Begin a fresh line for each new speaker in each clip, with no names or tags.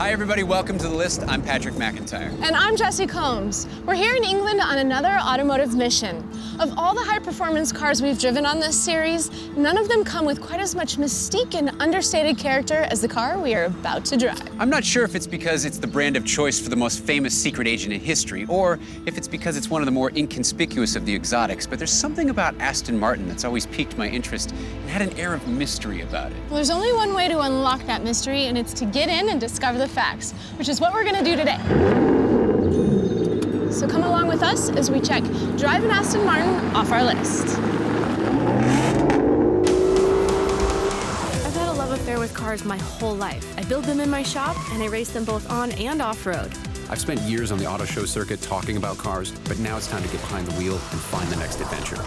Hi, everybody. Welcome to The List. I'm Patrick McIntyre.
And I'm Jessi Combs. We're here in England on another automotive mission. Of all the high-performance cars we've driven on this series, none of them come with quite as much mystique and understated character as the car we are about to drive.
I'm not sure if it's because it's the brand of choice for the most famous secret agent in history, or if it's because it's one of the more inconspicuous of the exotics, but there's something about Aston Martin that's always piqued my interest and had an air of mystery about it.
Well, there's only one way to unlock that mystery, and it's to get in and discover the facts, which is what we're gonna do today. So come along with us as we check Drive an Aston Martin off our list.
I've had a love affair with cars my whole life. I build them in my shop, and I race them both on and off-road.
I've spent years on the auto show circuit talking about cars, but now it's time to get behind the wheel and find the next adventure.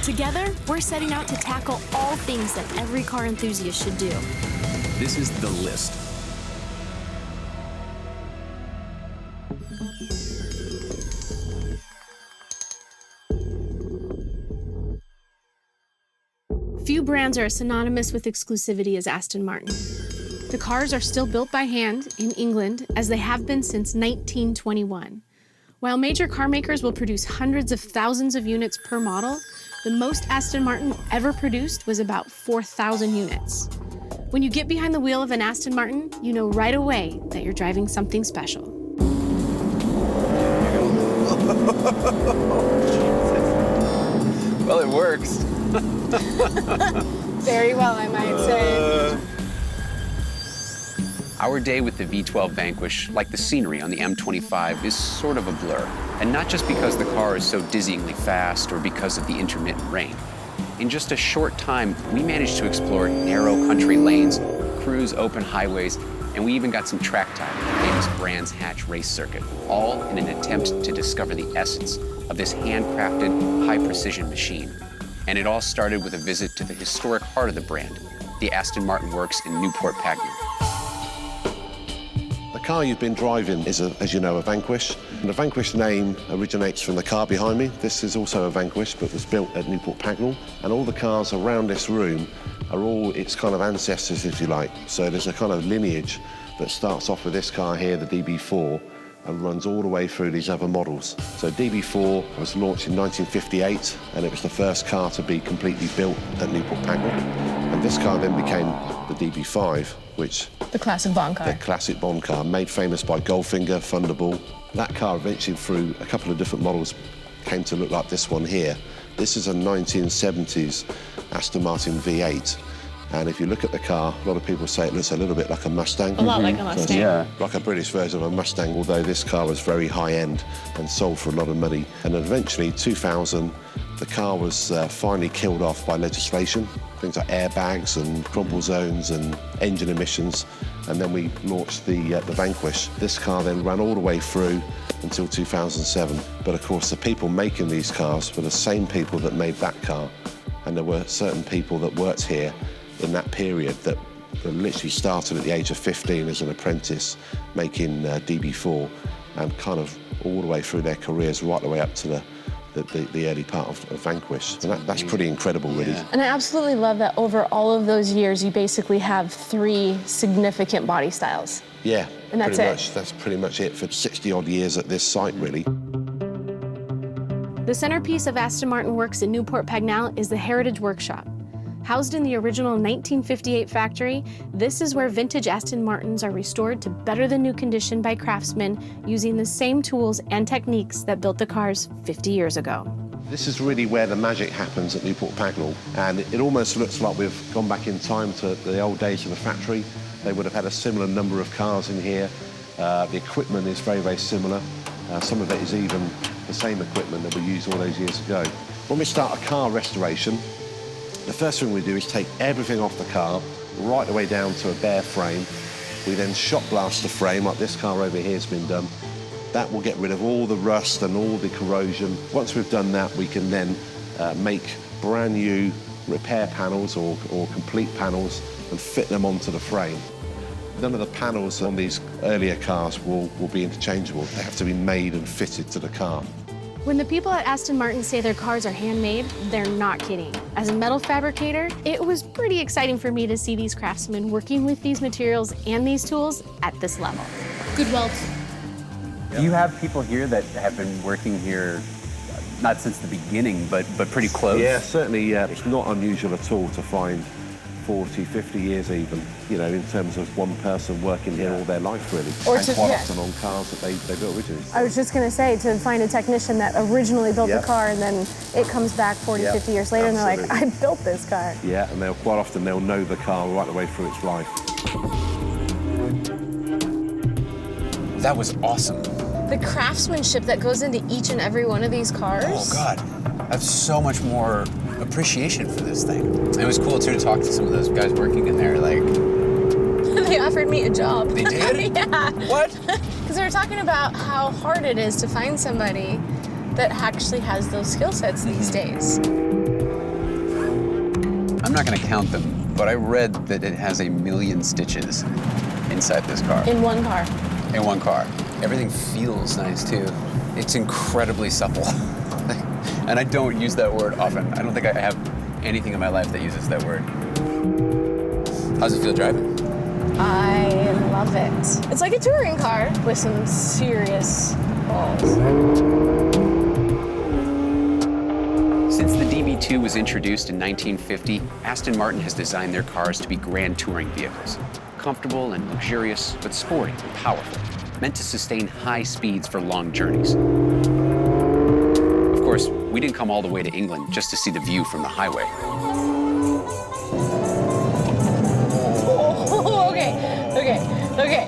Together, we're setting out to tackle all things that every car enthusiast should do.
This is The List.
Few brands are as synonymous with exclusivity as Aston Martin. The cars are still built by hand in England, as they have been since 1921. While major car makers will produce hundreds of thousands of units per model, the most Aston Martin ever produced was about 4,000 units. When you get behind the wheel of an Aston Martin, you know right away that you're driving something special.
Well, it works.
Very well, I might say.
Our day with the V12 Vanquish, like the scenery on the M25, is sort of a blur. And not just because the car is so dizzyingly fast or because of the intermittent rain. In just a short time, we managed to explore narrow country lanes, cruise open highways, and we even got some track time at the famous Brands Hatch race circuit, all in an attempt to discover the essence of this handcrafted, high-precision machine. And it all started with a visit to the historic heart of the brand, the Aston Martin Works in Newport Pagnell.
The car you've been driving is, as you know, a Vanquish. And the Vanquish name originates from the car behind me. This is also a Vanquish, but was built at Newport Pagnell. And all the cars around this room are all its kind of ancestors, if you like. So there's a kind of lineage that starts off with this car here, the DB4, and runs all the way through these other models. So DB4 was launched in 1958, and it was the first car to be completely built at Newport Pagnell. And this car then became the DB5, which...
The classic Bond car.
The classic Bond car, made famous by Goldfinger, Thunderball. That car eventually, through a couple of different models, came to look like this one here. This is a 1970s Aston Martin V8. And if you look at the car, a lot of people say it looks a little bit like a Mustang.
A lot like a Mustang.
Yeah.
Like a British version of a Mustang, although this car was very high-end and sold for a lot of money. And eventually, 2000, the car was finally killed off by legislation. Things like airbags and crumple zones and engine emissions. And then we launched the Vanquish. This car then ran all the way through until 2007. But of course, the people making these cars were the same people that made that car. And there were certain people that worked here in that period that literally started at the age of 15 as an apprentice making DB4 and kind of all the way through their careers right the way up to the early part of Vanquish. And that's pretty incredible, really.
Yeah.
And I absolutely love that over all of those years, you basically have 3 significant body styles.
Yeah,
And that's
pretty
it.
much. That's pretty much it for 60-odd years at this site, really.
The centerpiece of Aston Martin Works in Newport Pagnell is the Heritage Workshop. Housed in the original 1958 factory, this is where vintage Aston Martins are restored to better-than-new condition by craftsmen using the same tools and techniques that built the cars 50 years ago.
This is really where the magic happens at Newport Pagnell, and it almost looks like we've gone back in time to the old days of the factory. They would have had a similar number of cars in here. The equipment is very, very similar. Some of it is even the same equipment that we used all those years ago. When we start a car restoration, the first thing we do is take everything off the car, right the way down to a bare frame. We then shot blast the frame, like this car over here has been done. That will get rid of all the rust and all the corrosion. Once we've done that, we can then make brand new repair panels or complete panels and fit them onto the frame. None of the panels on these earlier cars will be interchangeable. They have to be made and fitted to the car.
When the people at Aston Martin say their cars are handmade, they're not kidding. As a metal fabricator, it was pretty exciting for me to see these craftsmen working with these materials and these tools at this level.
Good welds.
Do you have people here that have been working here, not since the beginning, but pretty close?
Yeah, certainly. It's not unusual at all to find 40, 50 years even, you know, in terms of one person working here all their life, really.
Or
and
to-
quite
yeah.
often on cars that they built originally.
I was just gonna say, to find a technician that originally built
Yep.
the car and then it comes back 40,
Yep,
50 years later and they're like, I
absolutely.
built this car.
Yeah, and quite often they'll know the car right the way through its life.
That was awesome.
The craftsmanship that goes into each and every one of these cars.
Oh, God. I have so much more appreciation for this thing. It was cool, too, to talk to some of those guys working in there. Like,
They offered me a job.
they did?
Yeah.
What?
Because they were talking about how hard it is to find somebody that actually has those skill sets these days.
I'm not going to count them, but I read that it has 1 million stitches inside this car.
In one car.
In one car. Everything feels nice, too. It's incredibly supple. And I don't use that word often. I don't think I have anything in my life that uses that word. How's it feel driving?
I love it. It's like a touring car with some serious balls.
Since the DB2 was introduced in 1950, Aston Martin has designed their cars to be grand touring vehicles. Comfortable and luxurious, but sporty and powerful, meant to sustain high speeds for long journeys. Of course, we didn't come all the way to England just to see the view from the highway.
Oh, okay.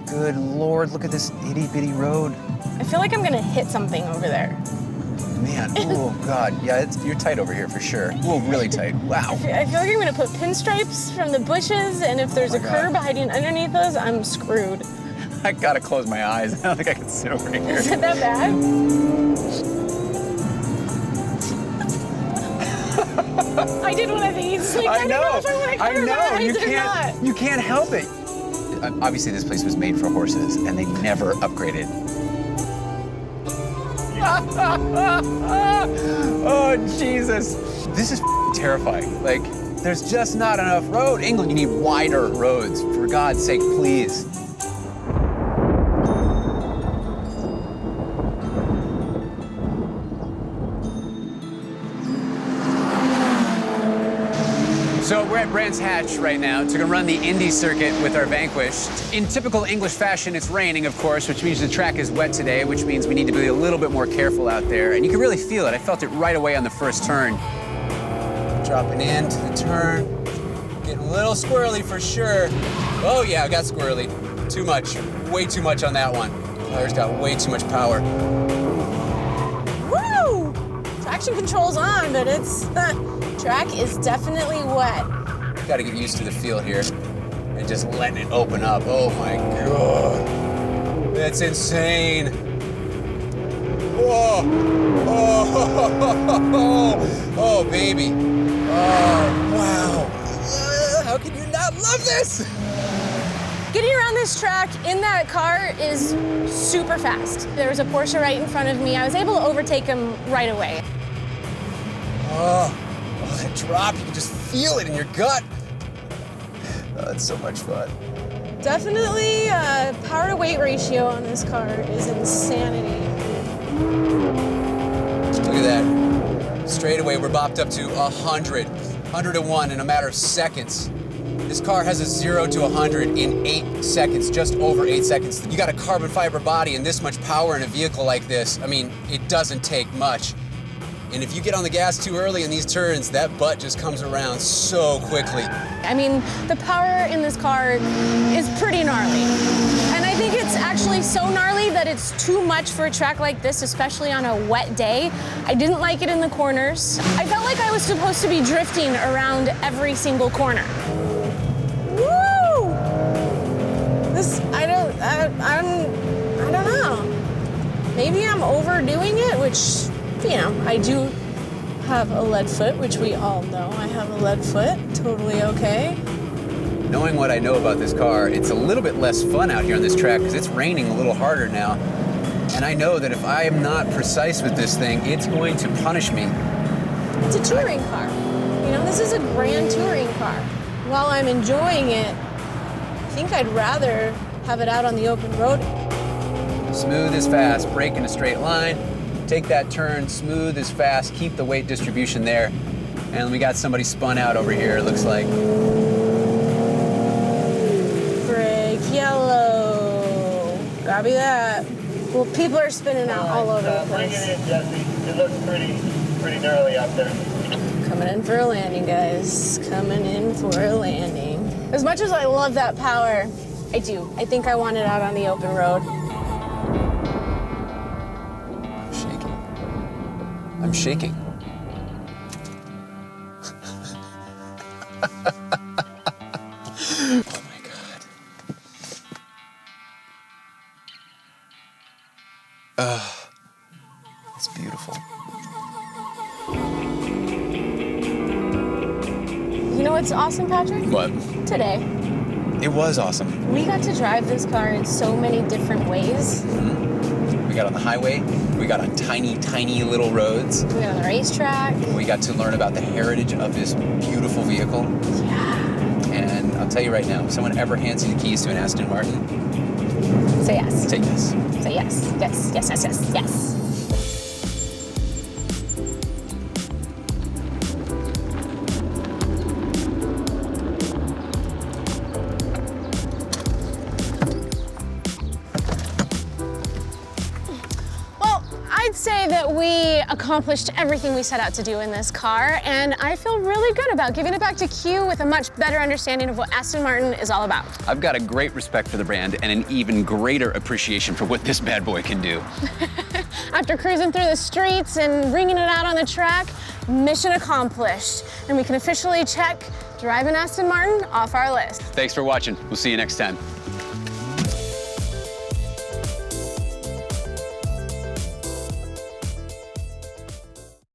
Good Lord, look at this itty-bitty road.
I feel like I'm gonna hit something over there.
Man, oh God, yeah, you're tight over here for sure. Whoa, really tight, wow.
I feel like I'm gonna put pinstripes from the bushes, and if there's
Oh
a
my
curb
God.
hiding underneath those, I'm screwed.
I gotta close my eyes. I don't think I can sit over here.
Is it that bad? I did one of these. Like, I don't know if I want to close my eyes or not.
You can't help it. Obviously, this place was made for horses, and they never upgraded. Oh, Jesus. This is terrifying. Like, there's just not enough road. England, you need wider roads. For God's sake, please. So we're at Brands Hatch right now to run the Indy circuit with our Vanquish. In typical English fashion, it's raining, of course, which means the track is wet today, which means we need to be a little bit more careful out there. And you can really feel it. I felt it right away on the first turn. Dropping into the turn. Getting a little squirrely for sure. Oh yeah, I got squirrely. Too much. Way too much on that one. Tyre's got way too much power.
Woo! Traction control's on, but it's track is definitely wet.
Gotta get used to the feel here and just letting it open up. Oh my God. That's insane. Whoa. Oh, baby. Oh, wow. How can you not love this?
Getting around this track in that car is super fast. There was a Porsche right in front of me. I was able to overtake him right away.
Oh, that drop, you can just feel it in your gut. Oh, that's so much fun.
Definitely, power to weight ratio on this car is insanity.
Look at that. Straight away, we're bopped up to 101 in a matter of seconds. This car has a 0 to 100 in 8 seconds, just over 8 seconds. You got a carbon fiber body and this much power in a vehicle like this. I mean, it doesn't take much. And if you get on the gas too early in these turns, that butt just comes around so quickly.
I mean, the power in this car is pretty gnarly. And I think it's actually so gnarly that it's too much for a track like this, especially on a wet day. I didn't like it in the corners. I felt like I was supposed to be drifting around every single corner. Woo! I don't know. Maybe I'm overdoing it, which, you know, I do have a lead foot, which we all know I have a lead foot. Totally okay.
Knowing what I know about this car, it's a little bit less fun out here on this track because it's raining a little harder now. And And I know that if I am not precise with this thing, it's going to punish me.
It's a touring car. You know, this is a grand touring car. While I'm enjoying it, I think I'd rather have it out on the open road.
Smooth is fast, brake in a straight line, take that turn, smooth is fast, keep the weight distribution there. And we got somebody spun out over here, it looks like.
Brake yellow. Copy that. Well, people are spinning out all over the
Bring
place.
it in, Jessi. It looks pretty gnarly out there.
Coming in for a landing, guys. Coming in for a landing. As much as I love that power, I do. I think I want it out on the open road.
I'm shaking. I'm shaking. Oh my God. It's beautiful.
You know what's awesome, Patrick?
What?
Today,
It was awesome.
we got to drive this car in so many different ways.
We got on the highway, we got on tiny, tiny little roads.
We went on the racetrack.
We got to learn about the heritage of this beautiful vehicle.
Yeah.
And I'll tell you right now, if someone ever hands you the keys to an Aston Martin,
Say yes.
take this.
Say yes. Yes, yes, yes, yes, yes. Well, I'd say that we accomplished everything we set out to do in this car, and I feel really good about giving it back to Q with a much better understanding of what Aston Martin is all about.
I've got a great respect for the brand and an even greater appreciation for what this bad boy can do.
After cruising through the streets and bringing it out on the track, mission accomplished. And we can officially check driving Aston Martin off our list.
Thanks for watching. We'll see you next time.